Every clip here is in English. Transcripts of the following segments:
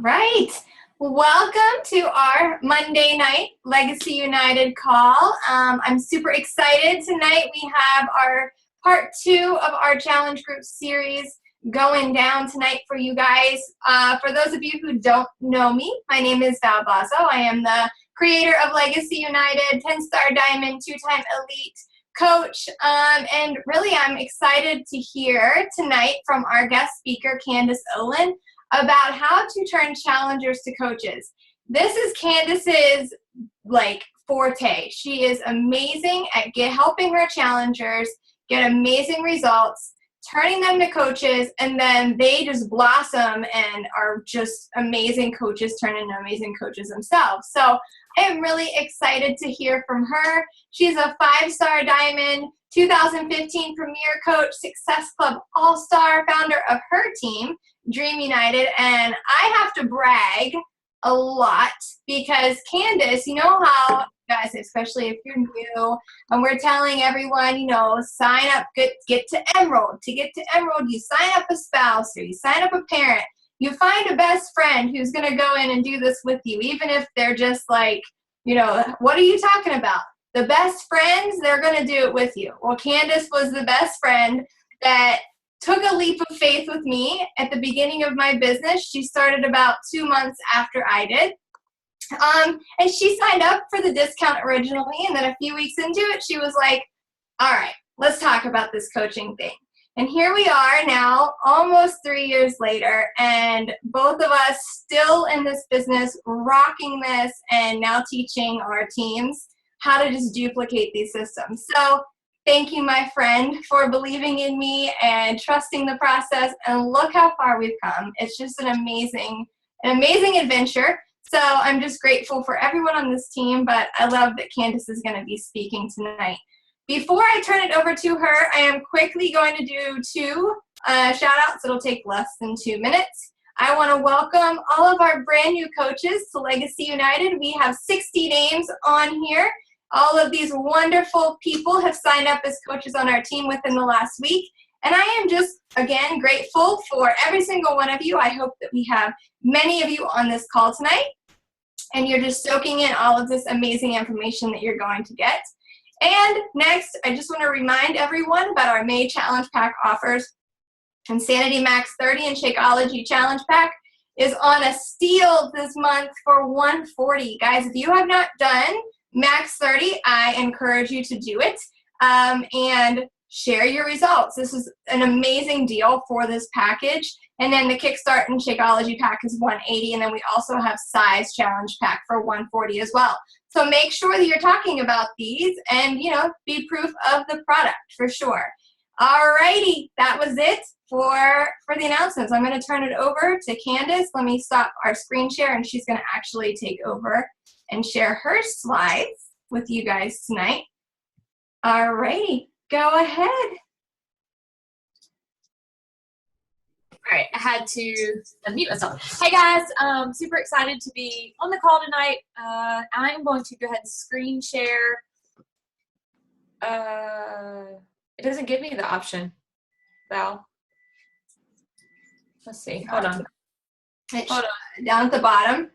Right. Welcome to our Monday night Legacy United call. I'm super excited. Tonight we have our part 2 of our challenge group series going down tonight for you guys. For those of you who don't know me, my name is Val Bazo. I am the creator of Legacy United, 10-star diamond, 2-time elite coach. And really I'm excited to hear tonight from our guest speaker, Candice Olin, about how to turn challengers to coaches. This is Candice's forte. She is amazing at helping her challengers get amazing results, turning them to coaches, and then they just blossom and are just amazing coaches, turn into amazing coaches themselves. So I am really excited to hear from her. She's a 5-star diamond, 2015 Premier Coach, Success Club All-Star, founder of her team, Dream United, and I have to brag a lot because Candice, you know how, guys, especially if you're new, and we're telling everyone, sign up, get to Emerald. To get to Emerald, you sign up a spouse or you sign up a parent. You find a best friend who's going to go in and do this with you, even if they're just like, what are you talking about? The best friends, they're going to do it with you. Well, Candice was the best friend that took a leap of faith with me at the beginning of my business. She started about 2 months after I did. And she signed up for the discount originally, and then a few weeks into it, she was like, all right, let's talk about this coaching thing. And here we are now, almost 3 years later, and both of us still in this business, rocking this, and now teaching our teams how to just duplicate these systems. So thank you, my friend, for believing in me and trusting the process, and look how far we've come. It's just an amazing adventure. So I'm just grateful for everyone on this team, but I love that Candice is going to be speaking tonight. Before I turn it over to her, I am quickly going to do 2 shout-outs. It'll take less than 2 minutes. I want to welcome all of our brand new coaches to Legacy United. We have 60 names on here. All of these wonderful people have signed up as coaches on our team within the last week. And I am just, again, grateful for every single one of you. I hope that we have many of you on this call tonight, and you're just soaking in all of this amazing information that you're going to get. And next, I just want to remind everyone about our May Challenge Pack offers. Insanity Max 30 and Shakeology Challenge Pack is on a steal this month for $140. Guys, if you have not done Max 30, I encourage you to do it and share your results. This is an amazing deal for this package. And then the Kickstart and Shakeology pack is $180, and then we also have Size Challenge Pack for $140 as well. So make sure that you're talking about these and, be proof of the product for sure. Alrighty, that was it for the announcements. I'm going to turn it over to Candice. Let me stop our screen share, and she's going to actually take over and share her slides with you guys tonight. Alrighty, go ahead. All right, I had to unmute myself. Hey guys, super excited to be on the call tonight. I am going to go ahead and screen share. It doesn't give me the option, Val. Let's see, hold on. Down at the bottom.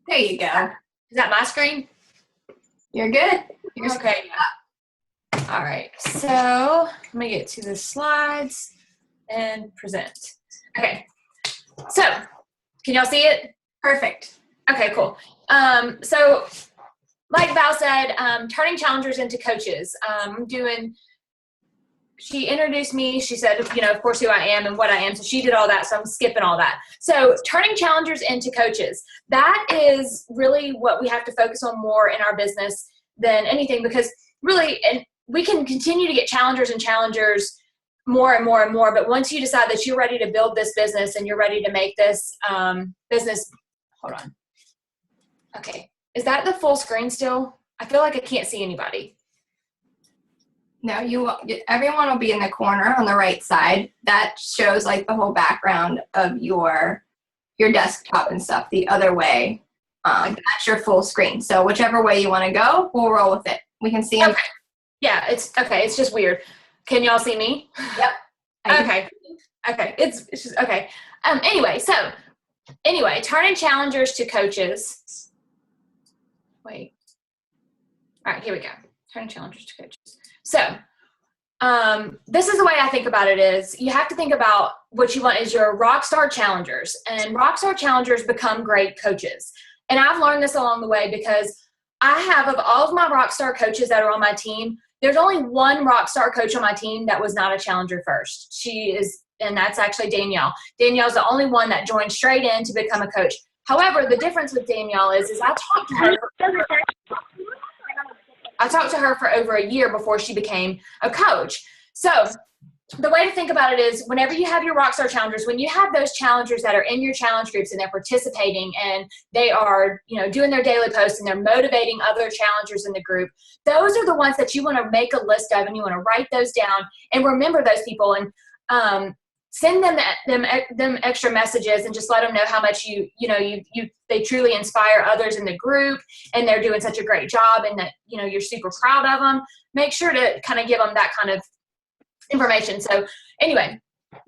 There you go. Is that my screen? You're good. Okay. All right, so let me get to the slides and present. Okay, so can y'all see it? Perfect. Okay, cool. So like Val said, turning challengers into coaches. She introduced me. She said, of course, who I am and what I am. So she did all that. So I'm skipping all that. So turning challengers into coaches. That is really what we have to focus on more in our business than anything, because really, and we can continue to get challengers and challengers more and more and more. But once you decide that you're ready to build this business and you're ready to make this business, hold on. Okay. Is that the full screen still? I feel like I can't see anybody. No, everyone will be in the corner on the right side. That shows like the whole background of your desktop and stuff. The other way, that's your full screen. So whichever way you want to go, we'll roll with it. We can see them. Okay. Yeah, it's okay. It's just weird. Can y'all see me? Yep. Okay. Okay. It's just okay. Anyway, so anyway, turning challengers to coaches. Wait. All right, here we go. Turning challengers to coaches. So this is the way I think about it is you have to think about what you want is your rock star challengers, and rock star challengers become great coaches. And I've learned this along the way because I have, of all of my rock star coaches that are on my team, there's only one rock star coach on my team that was not a challenger first. She is, and that's actually Danielle. Danielle's the only one that joined straight in to become a coach. However, the difference with Danielle is I talked to her for over a year before she became a coach. So the way to think about it is whenever you have your rockstar challengers, when you have those challengers that are in your challenge groups and they're participating and they are, doing their daily posts and they're motivating other challengers in the group, those are the ones that you want to make a list of and you want to write those down and remember those people and send them extra messages and just let them know how much they truly inspire others in the group and they're doing such a great job and that, you're super proud of them. Make sure to kind of give them that kind of information. So anyway,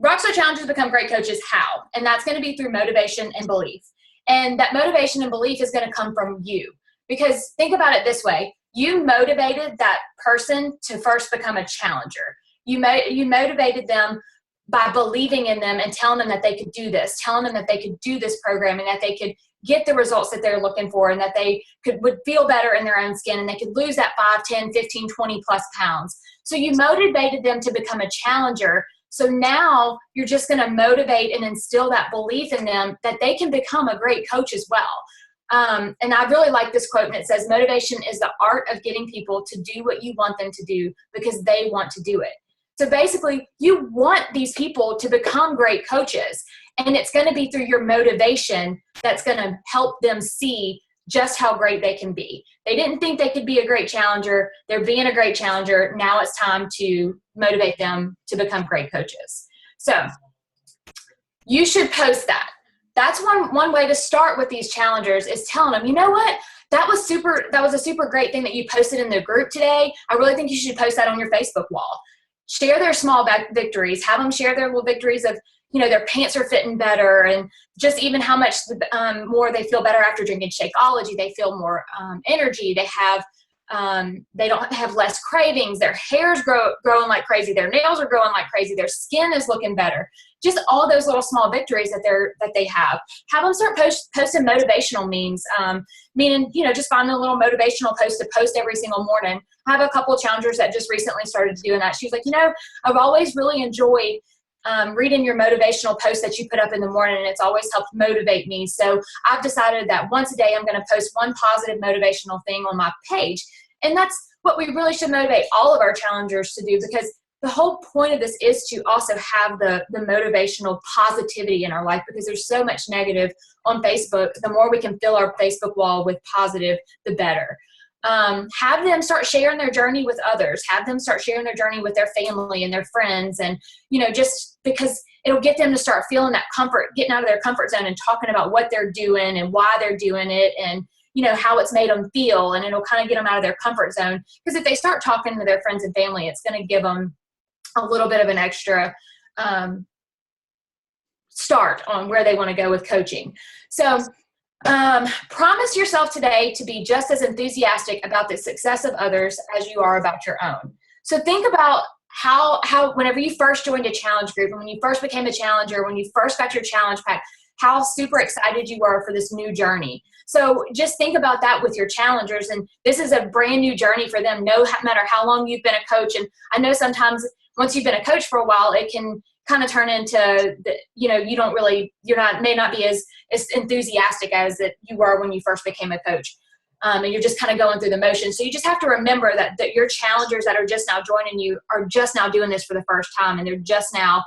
rockstar challengers become great coaches. How? And that's going to be through motivation and belief. And that motivation and belief is going to come from you. Because think about it this way. You motivated that person to first become a challenger. You motivated them by believing in them and telling them that they could do this, telling them that they could do this program and that they could get the results that they're looking for and that they would feel better in their own skin and they could lose that 5, 10, 15, 20 plus pounds. So you motivated them to become a challenger. So now you're just going to motivate and instill that belief in them that they can become a great coach as well. And I really like this quote, and it says, motivation is the art of getting people to do what you want them to do because they want to do it. So basically, you want these people to become great coaches, and it's going to be through your motivation that's going to help them see just how great they can be. They didn't think they could be a great challenger. They're being a great challenger. Now it's time to motivate them to become great coaches. So you should post that. That's one way to start with these challengers is telling them, you know what? That was a super great thing that you posted in the group today. I really think you should post that on your Facebook wall. Share their small victories. Have them share their little victories of, their pants are fitting better and just even how much more they feel better after drinking Shakeology. They feel more energy. They don't have less cravings. Their hair's growing like crazy. Their nails are growing like crazy. Their skin is looking better. Just all those little small victories that they have. Have them start posting motivational memes. Meaning, just find a little motivational post to post every single morning. I have a couple of challengers that just recently started doing that. She was like, I've always really enjoyed reading your motivational posts that you put up in the morning, and it's always helped motivate me. So I've decided that once a day I'm going to post one positive motivational thing on my page. And that's what we really should motivate all of our challengers to do, because the whole point of this is to also have the motivational positivity in our life, because there's so much negative on Facebook. The more we can fill our Facebook wall with positive, the better. Have them start sharing their journey with others. Have them start sharing their journey with their family and their friends. And, just because it'll get them to start feeling that comfort, getting out of their comfort zone and talking about what they're doing and why they're doing it and, how it's made them feel. And it'll kind of get them out of their comfort zone. Because if they start talking to their friends and family, it's going to give them a little bit of an extra start on where they want to go with coaching. So promise yourself today to be just as enthusiastic about the success of others as you are about your own. So think about how whenever you first joined a challenge group and when you first became a challenger, when you first got your challenge pack, how super excited you were for this new journey. So just think about that with your challengers. And this is a brand new journey for them, no matter how long you've been a coach. And I know sometimes once you've been a coach for a while, it can kind of turn into, may not be as enthusiastic as you were when you first became a coach. And you're just kind of going through the motions. So you just have to remember that your challengers that are just now joining you are just now doing this for the first time. And they're just now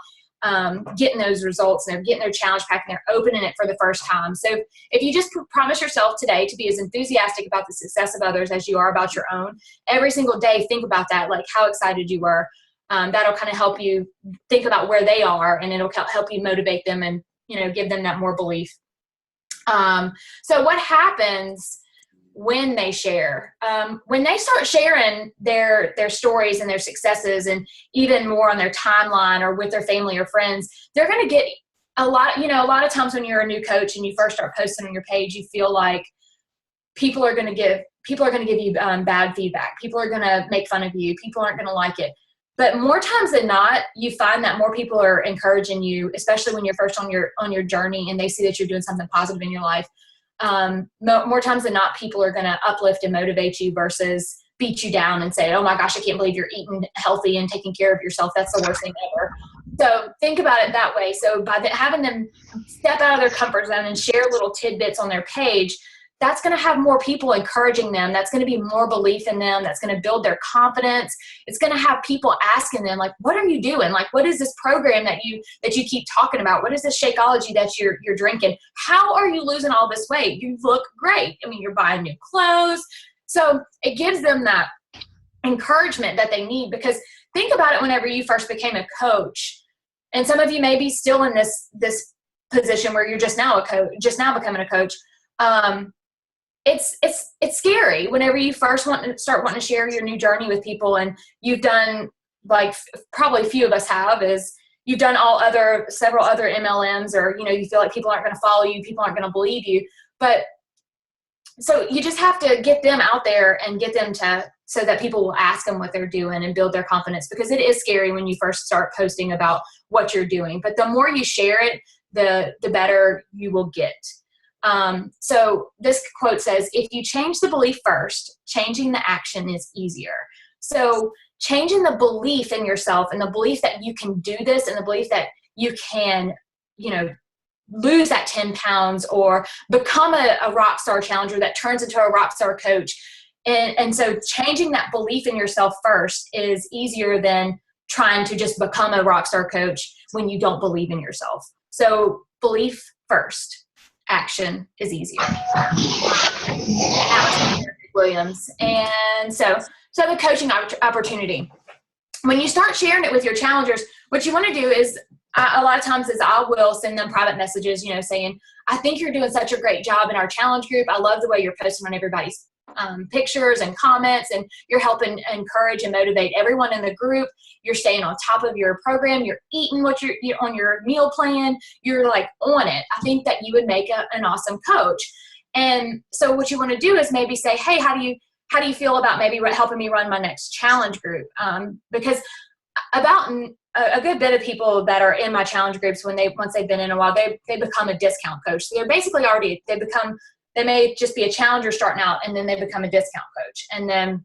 getting those results, and they're getting their challenge pack and they're opening it for the first time. So if you just promise yourself today to be as enthusiastic about the success of others as you are about your own, every single day, think about that, like how excited you were. That'll kind of help you think about where they are, and it'll help you motivate them and, give them that more belief. So what happens when they share? When they start sharing their stories and their successes, and even more on their timeline or with their family or friends, they're going to get a lot of times when you're a new coach and you first start posting on your page, you feel like people are going to give you bad feedback. People are going to make fun of you. People aren't going to like it. But more times than not, you find that more people are encouraging you, especially when you're first on your journey and they see that you're doing something positive in your life. More times than not, people are going to uplift and motivate you versus beat you down and say, oh my gosh, I can't believe you're eating healthy and taking care of yourself. That's the worst thing ever. So think about it that way. So by having them step out of their comfort zone and share little tidbits on their page, that's going to have more people encouraging them. That's going to be more belief in them. That's going to build their confidence. It's going to have people asking them, like, what are you doing? Like, what is this program that you keep talking about? What is this Shakeology that you're drinking? How are you losing all this weight? You look great. I mean, you're buying new clothes. So it gives them that encouragement that they need, because think about it, whenever you first became a coach, and some of you may be still in this position where you're just now becoming a coach. It's scary whenever you first start wanting to share your new journey with people, and you've done, like probably a few of us have, is you've done several other MLMs, or you feel like people aren't going to follow you, people aren't going to believe you. But so you just have to get them out there and get them so that people will ask them what they're doing and build their confidence, because it is scary when you first start posting about what you're doing. But the more you share it, the better you will get. So this quote says, if you change the belief first, changing the action is easier. So changing the belief in yourself, and the belief that you can do this, and the belief that you can, lose that 10 pounds or become a rock star challenger that turns into a rock star coach. And so changing that belief in yourself first is easier than trying to just become a rock star coach when you don't believe in yourself. So belief first, action is easier. Williams. And so the coaching opportunity. When you start sharing it with your challengers, what you want to do is, a lot of times is I will send them private messages, saying, I think you're doing such a great job in our challenge group. I love the way you're posting on everybody's pictures and comments, and you're helping encourage and motivate everyone in the group. You're staying on top of your program. You're eating what you're on your meal plan. You're like on it. I think that you would make an awesome coach. And so what you want to do is maybe say, hey, how do you feel about maybe helping me run my next challenge group? Because about a good bit of people that are in my challenge groups, once they've been in a while, they become a discount coach. So they're basically they may just be a challenger starting out, and then they become a discount coach. And then,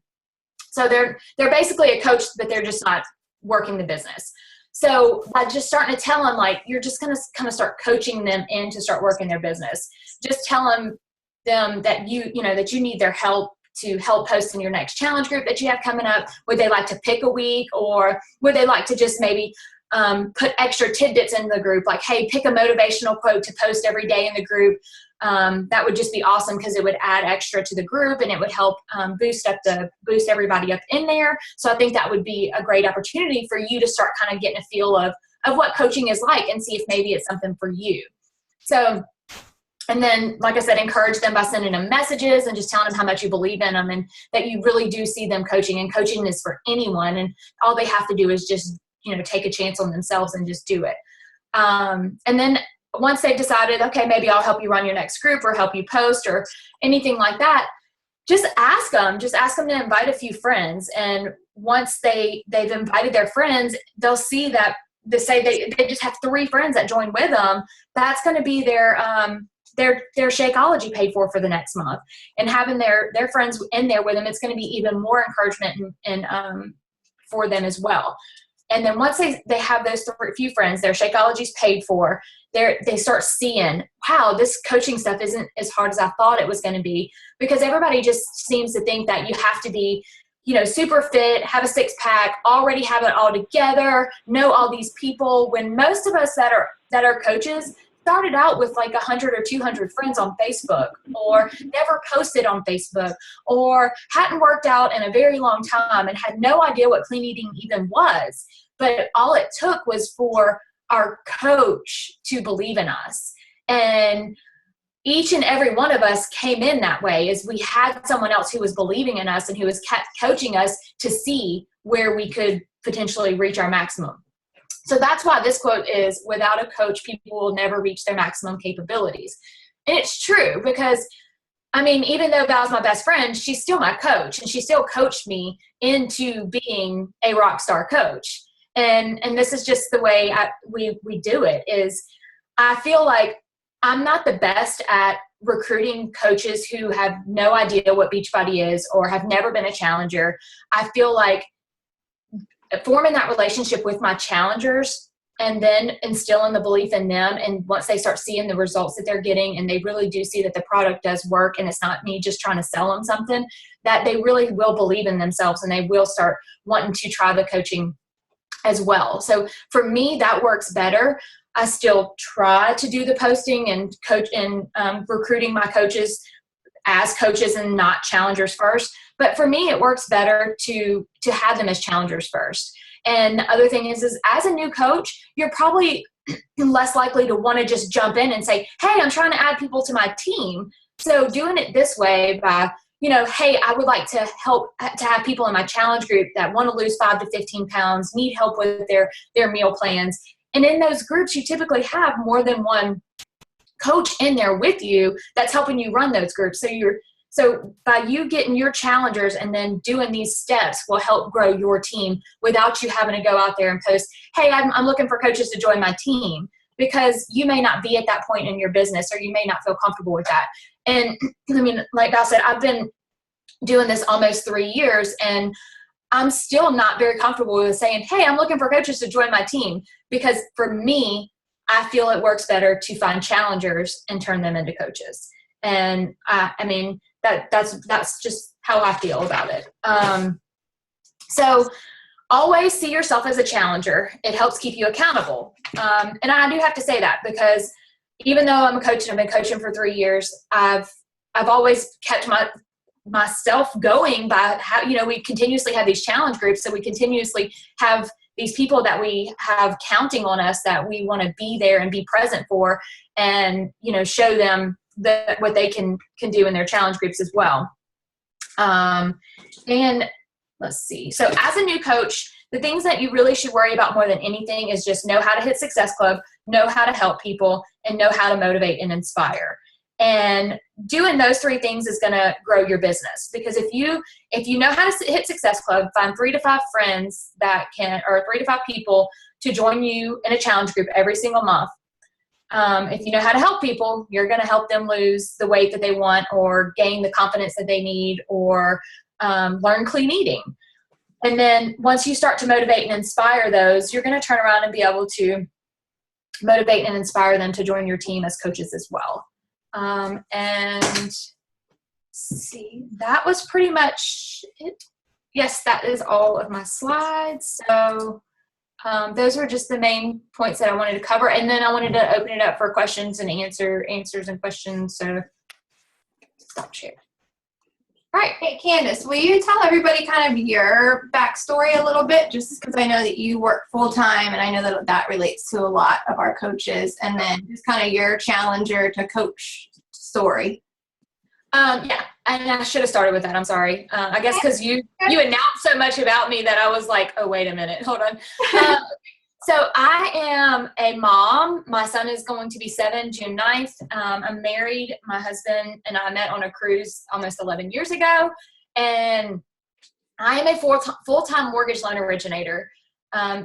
so they're basically a coach, but they're just not working the business. So by just starting to tell them, like, you're just going to kind of start coaching them in to start working their business. Just tell them that that you need their help to help post in your next challenge group that you have coming up. Would they like to pick a week, or would they like to just maybe put extra tidbits in the group? Like, hey, pick a motivational quote to post every day in the group. That would just be awesome, because it would add extra to the group, and it would help boost everybody up in there. So I think that would be a great opportunity for you to start kind of getting a feel of what coaching is like, and see if maybe it's something for you. So, and then, like I said, encourage them by sending them messages and just telling them how much you believe in them, and that you really do see them coaching. And coaching is for anyone, and all they have to do is just, take a chance on themselves and just do it. And then once they've decided, okay, maybe I'll help you run your next group, or help you post, or anything like that, just ask them to invite a few friends. And once they've invited their friends, they'll see that they just have 3 friends that join with them. That's going to be their Shakeology paid for the next month. And having their friends in there with them, it's going to be even more encouragement and for them as well. And then once they have those few friends, their Shakeology's paid for, they start seeing, wow, this coaching stuff isn't as hard as I thought it was going to be. Because everybody just seems to think that you have to be, super fit, have a 6-pack, already have it all together, know all these people, when most of us that are coaches started out with like 100 or 200 friends on Facebook, or never posted on Facebook, or hadn't worked out in a very long time and had no idea what clean eating even was. But all it took was for our coach to believe in us. And each and every one of us came in that way, as we had someone else who was believing in us and who was coaching us to see where we could potentially reach our maximum. So that's why this quote is, without a coach, people will never reach their maximum capabilities. And it's true, because I mean, even though Val's my best friend, she's still my coach, and she still coached me into being a rock star coach. And this is just the way we do it. Is I feel like I'm not the best at recruiting coaches who have no idea what Beachbody is or have never been a challenger. I feel like forming that relationship with my challengers and then instilling the belief in them. And once they start seeing the results that they're getting, and they really do see that the product does work and it's not me just trying to sell them something, that they really will believe in themselves and they will start wanting to try the coaching as well. So for me, that works better. I still try to do the posting and coach and recruiting my coaches as coaches and not challengers first. But for me, it works better to have them as challengers first. And the other thing is as a new coach, you're probably less likely to want to just jump in and say, hey, I'm trying to add people to my team. So doing it this way by, hey, I would like to help to have people in my challenge group that want to lose 5 to 15 pounds, need help with their meal plans. And in those groups, you typically have more than one coach in there with you that's helping you run those groups. So by you getting your challengers and then doing these steps will help grow your team without you having to go out there and post, hey, I'm looking for coaches to join my team, because you may not be at that point in your business, or you may not feel comfortable with that. And I mean, like I said, I've been doing this almost 3 years, and I'm still not very comfortable with saying, hey, I'm looking for coaches to join my team, because for me, I feel it works better to find challengers and turn them into coaches. And I mean, that's just how I feel about it. So always see yourself as a challenger. It helps keep you accountable. And I do have to say that, because even though I'm a coach and I've been coaching for 3 years, I've always kept myself going by how, we continuously have these challenge groups. So we continuously have these people that we have counting on us that we want to be there and be present for, and, show them what they can do in their challenge groups as well. And let's see. So as a new coach, the things that you really should worry about more than anything is just know how to hit Success Club, know how to help people, and know how to motivate and inspire. And doing those 3 things is going to grow your business, because if you know how to hit Success Club, find 3 to 5 friends or 3 to 5 people to join you in a challenge group every single month. If you know how to help people, you're going to help them lose the weight that they want, or gain the confidence that they need, or learn clean eating. And then once you start to motivate and inspire those, you're going to turn around and be able to motivate and inspire them to join your team as coaches as well. And see, that was pretty much it. Yes, that is all of my slides. So those were just the main points that I wanted to cover. And then I wanted to open it up for questions and answers and questions. So stop sharing. All right. Hey, Candice, will you tell everybody kind of your backstory a little bit, just because I know that you work full-time, and I know that relates to a lot of our coaches, and then just kind of your challenger to coach story. Yeah, and I should have started with that. I'm sorry. I guess because you announced so much about me that I was like, oh, wait a minute. Hold on. So I am a mom. My son is going to be 7, June 9th. I'm married. My husband and I met on a cruise almost 11 years ago. And I am a full-time mortgage loan originator,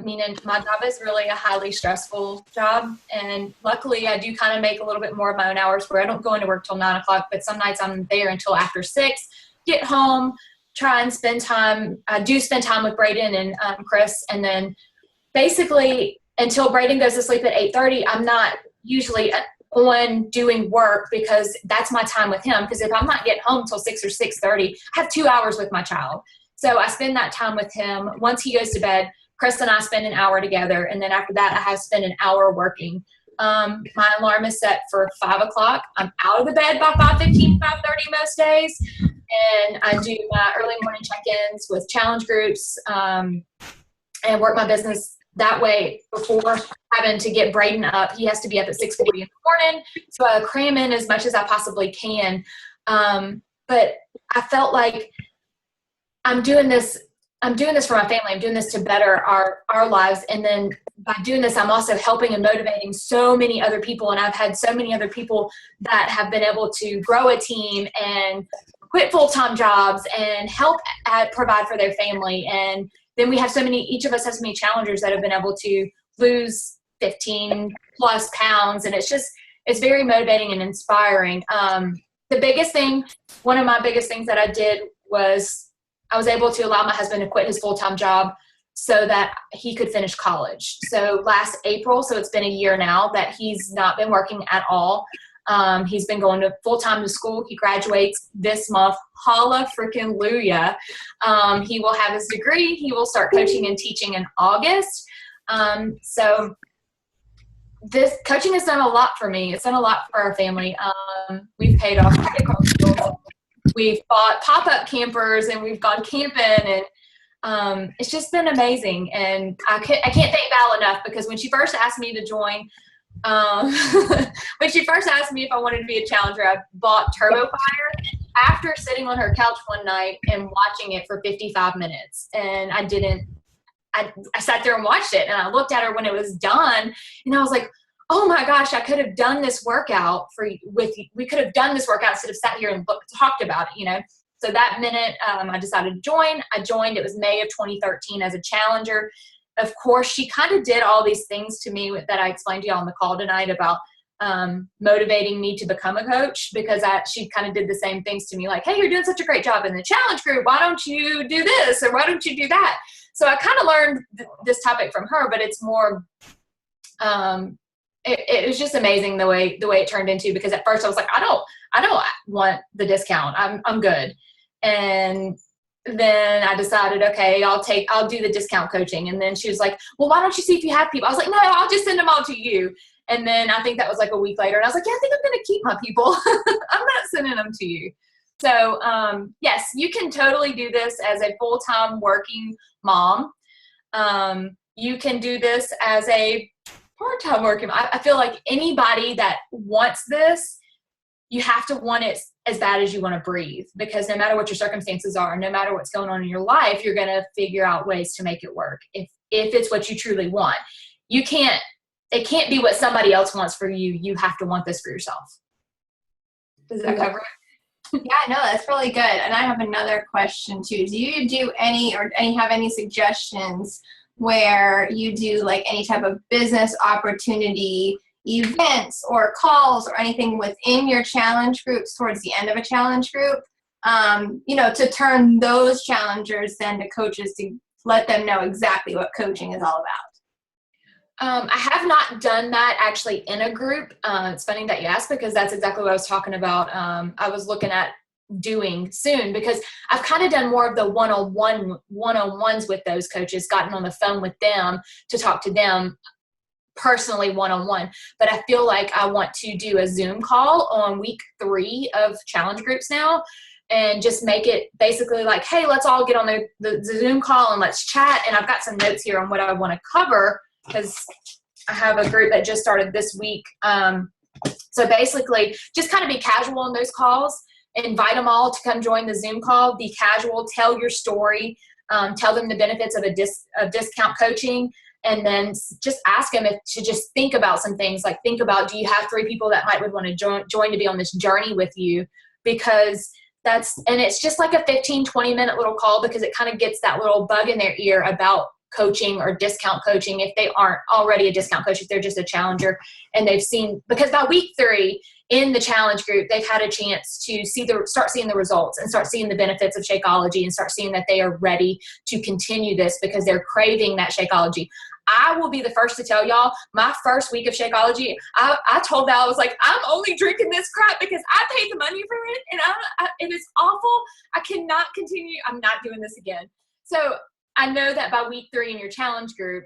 meaning my job is really a highly stressful job. And luckily, I do kind of make a little bit more of my own hours, where I don't go into work till 9 o'clock, but some nights I'm there until after 6, get home, try and spend time. I do spend time with Braden and Chris, and then basically until Braden goes to sleep at 8:30, I'm not usually on doing work, because that's my time with him. Because if I'm not getting home till 6 or 6:30, I have 2 hours with my child. So I spend that time with him. Once he goes to bed, Chris and I spend an hour together. And then after that, I have spent an hour working. My alarm is set for 5 o'clock. I'm out of the bed by 5:15, 5:30 most days. And I do my early morning check-ins with challenge groups, and work my business that way before having to get Braden up. He has to be up at 6:40 in the morning. So I cram in as much as I possibly can. But I felt like I'm doing this I'm doing this for my family. I'm doing this to better our lives. And then by doing this, I'm also helping and motivating so many other people. And I've had so many other people that have been able to grow a team and quit full-time jobs and help provide for their family. And then we have each of us has so many challengers that have been able to lose 15 plus pounds. And it's very motivating and inspiring. One of my biggest things that I did was I was able to allow my husband to quit his full-time job so that he could finish college. So last April, so it's been a year now that he's not been working at all. He's been going to full-time to school. He graduates this month. Holla freaking Luya. He will have his degree. He will start coaching and teaching in August. So this coaching has done a lot for me. It's done a lot for our family. We've paid off credit card bills. We've bought pop-up campers and we've gone camping, and it's just been amazing. And I can't thank Val enough, because when she first asked me to join, when she first asked me if I wanted to be a challenger, I bought Turbo Fire after sitting on her couch one night and watching it for 55 minutes. And I sat there and watched it, and I looked at her when it was done, and I was like, oh my gosh, I could have done this workout we could have done this workout instead of sat here and talked about it, So that minute, I decided to join. I joined. It was May of 2013 as a challenger. Of course, she kind of did all these things to me that I explained to you on the call tonight about motivating me to become a coach, because she kind of did the same things to me, like, hey, you're doing such a great job in the challenge group. Why don't you do this? Or why don't you do that? So I kind of learned this topic from her, but it's more, it was just amazing the way it turned into, because at first I was like, I don't want the discount. I'm good. And then I decided, okay, I'll do the discount coaching. And then she was like, well, why don't you see if you have people? I was like, no, I'll just send them all to you. And then I think that was like a week later, and I was like, yeah, I think I'm going to keep my people. I'm not sending them to you. So, yes, you can totally do this as a full-time working mom. You can do this as a part-time working. I feel like anybody that wants this, you have to want it as bad as you want to breathe, because no matter what your circumstances are, no matter what's going on in your life, you're going to figure out ways to make it work. If it's what you truly want, it can't be what somebody else wants for you. You have to want this for yourself. Does that cover it? Yeah, no, that's really good. And I have another question too. Do you do have any suggestions where you do like any type of business opportunity events or calls or anything within your challenge groups towards the end of a challenge group, to turn those challengers then to coaches, to let them know exactly what coaching is all about? I have not done that actually in a group. It's funny that you asked, because that's exactly what I was talking about. I was looking at doing soon, because I've kind of done more of the one-on-ones with those coaches, gotten on the phone with them to talk to them personally one-on-one. But I feel like I want to do a Zoom call on week 3 of challenge groups now, and just make it basically like, hey, let's all get on the Zoom call and let's chat. And I've got some notes here on what I want to cover, because I have a group that just started this week. So basically just kind of be casual in those calls, invite them all to come join the Zoom call, be casual, tell your story, tell them the benefits of discount coaching, and then just ask them to just think about some things, like think about, do you have 3 people that would want to join to be on this journey with you? Because it's just like a 15-20 minute little call, because it kind of gets that little bug in their ear about coaching or discount coaching, if they aren't already a discount coach, if they're just a challenger, and they've seen, because by week 3 in the challenge group, they've had a chance to start seeing the results and start seeing the benefits of Shakeology, and start seeing that they are ready to continue this because they're craving that Shakeology. I will be the first to tell y'all, my first week of Shakeology, I told Val, I was like, I'm only drinking this crap because I paid the money for it, and it is awful. I cannot continue. I'm not doing this again. So I know that by week 3 in your challenge group,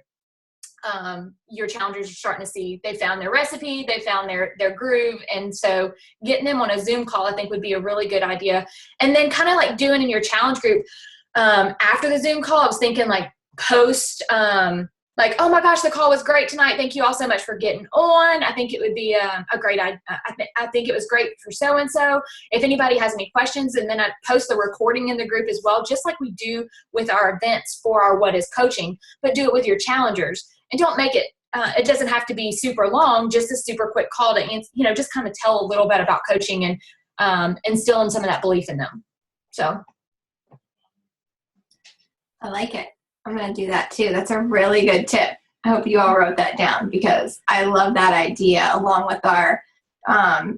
your challengers are starting to see they found their recipe, they found their groove. And so getting them on a Zoom call, I think, would be a really good idea. And then kind of like doing in your challenge group, after the Zoom call, I was thinking like post like, oh my gosh, the call was great tonight. Thank you all so much for getting on. I think it would be a great idea. I think it was great for so-and-so. If anybody has any questions, and then I post the recording in the group as well, just like we do with our events for our What is Coaching, but do it with your challengers. And don't make it, it doesn't have to be super long, just a super quick call to, just kind of tell a little bit about coaching and instill in some of that belief in them. So. I like it. I'm going to do that too. That's a really good tip. I hope you all wrote that down because I love that idea along with our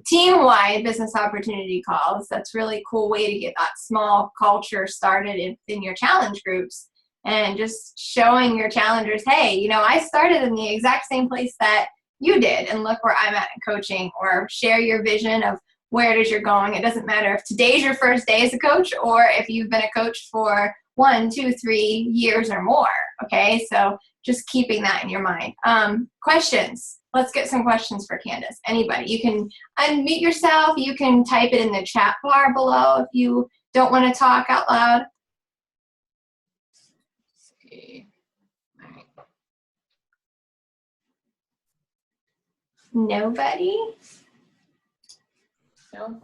team-wide business opportunity calls. That's really cool way to get that small culture started in your challenge groups and just showing your challengers, hey, I started in the exact same place that you did and look where I'm at in coaching, or share your vision of where it is you're going. It doesn't matter if today's your first day as a coach or if you've been a coach for 1, 2, 3 years or more. Okay, so just keeping that in your mind. Questions. Let's get some questions for Candice. Anybody, you can unmute yourself. You can type it in the chat bar below if you don't want to talk out loud. See. All right. Nobody? No.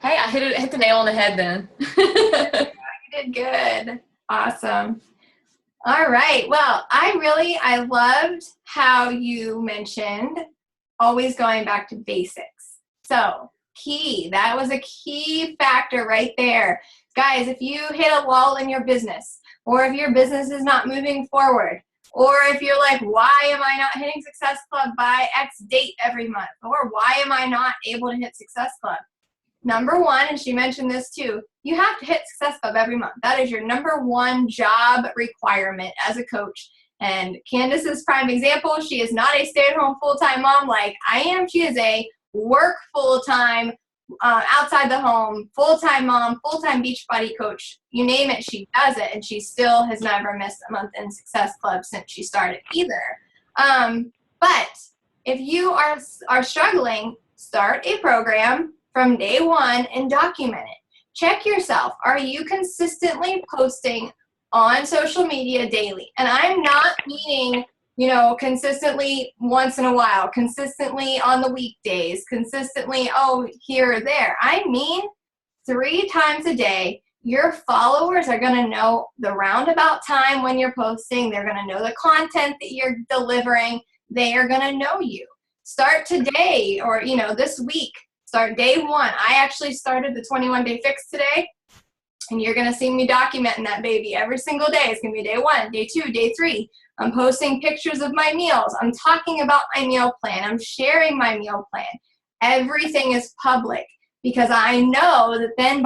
Hey, I hit the nail on the head then. You did good. Awesome. All right. Well, I loved how you mentioned always going back to basics. So that was a key factor right there. Guys, if you hit a lull in your business, or if your business is not moving forward, or if you're like, why am I not hitting Success Club by X date every month? Or why am I not able to hit Success Club? Number one, and she mentioned this too, you have to hit Success Club every month. That is your number one job requirement as a coach. And Candice's prime example, she is not a stay-at-home full-time mom like I am. She is a work full-time, outside the home, full-time mom, full-time Beachbody coach. You name it, she does it. And she still has never missed a month in Success Club since she started either. But if you are struggling, start a program from day one and document it. Check yourself. Are you consistently posting on social media daily? And I'm not meaning, consistently once in a while, consistently on the weekdays, consistently, here or there. I mean 3 times a day. Your followers are going to know the roundabout time when you're posting. They're going to know the content that you're delivering. They are going to know you. Start today or, this week. Start day 1. I actually started the 21-day fix today, and you're going to see me documenting that baby every single day. It's going to be day 1, day 2, day 3. I'm posting pictures of my meals. I'm talking about my meal plan. I'm sharing my meal plan. Everything is public because I know that then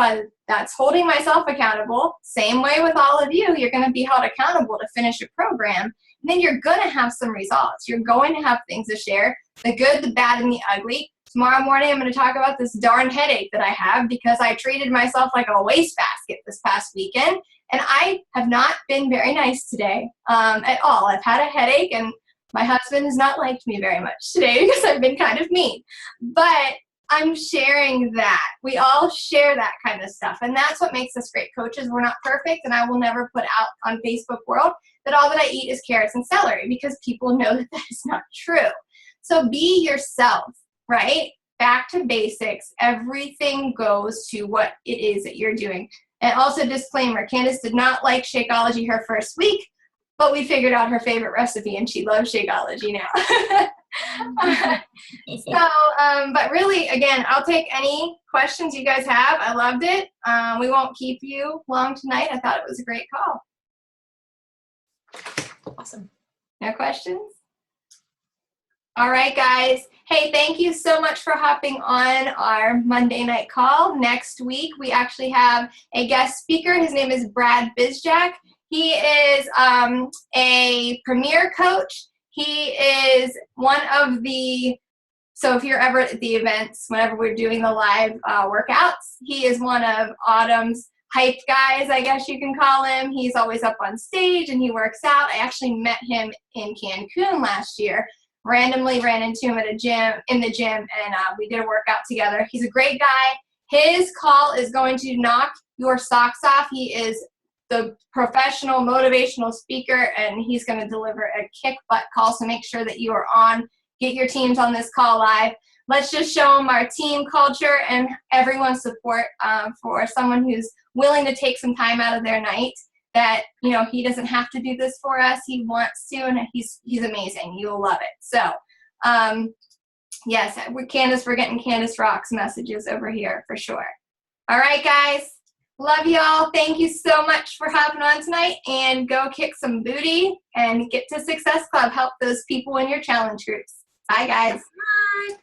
that's holding myself accountable. Same way with all of you, you're going to be held accountable to finish a program. And then you're going to have some results. You're going to have things to share, the good, the bad, and the ugly. Tomorrow morning, I'm going to talk about this darn headache that I have because I treated myself like a wastebasket this past weekend. And I have not been very nice today at all. I've had a headache, and my husband has not liked me very much today because I've been kind of mean. But I'm sharing that. We all share that kind of stuff. And that's what makes us great coaches. We're not perfect, and I will never put out on Facebook world that all that I eat is carrots and celery because people know that that is not true. So be yourself. Right? Back to basics. Everything goes to what it is that you're doing. And also, disclaimer, Candice did not like Shakeology her first week, but we figured out her favorite recipe, and she loves Shakeology now. But really, again, I'll take any questions you guys have. I loved it. We won't keep you long tonight. I thought it was a great call. Awesome. No questions? All right, guys. Hey, thank you so much for hopping on our Monday night call. Next week, we actually have a guest speaker. His name is Brad Bizjack. He is a premier coach. He is one of so if you're ever at the events, whenever we're doing the live workouts, he is one of Autumn's hyped guys, I guess you can call him. He's always up on stage and he works out. I actually met him in Cancun last year. Randomly ran into him in the gym, and we did a workout together. He's a great guy. His call is going to knock your socks off. He is the professional motivational speaker, and he's going to deliver a kick butt call. So make sure that you are on. Get your teams on this call live. Let's just show them our team culture and everyone's support for someone who's willing to take some time out of their night. That, you know, he doesn't have to do this for us. He wants to, and he's amazing. You'll love it. So, yes, Candice, we're getting Candice Rocks messages over here for sure. All right, guys. Love y'all. Thank you so much for hopping on tonight, and go kick some booty and get to Success Club. Help those people in your challenge groups. Bye, guys. Bye.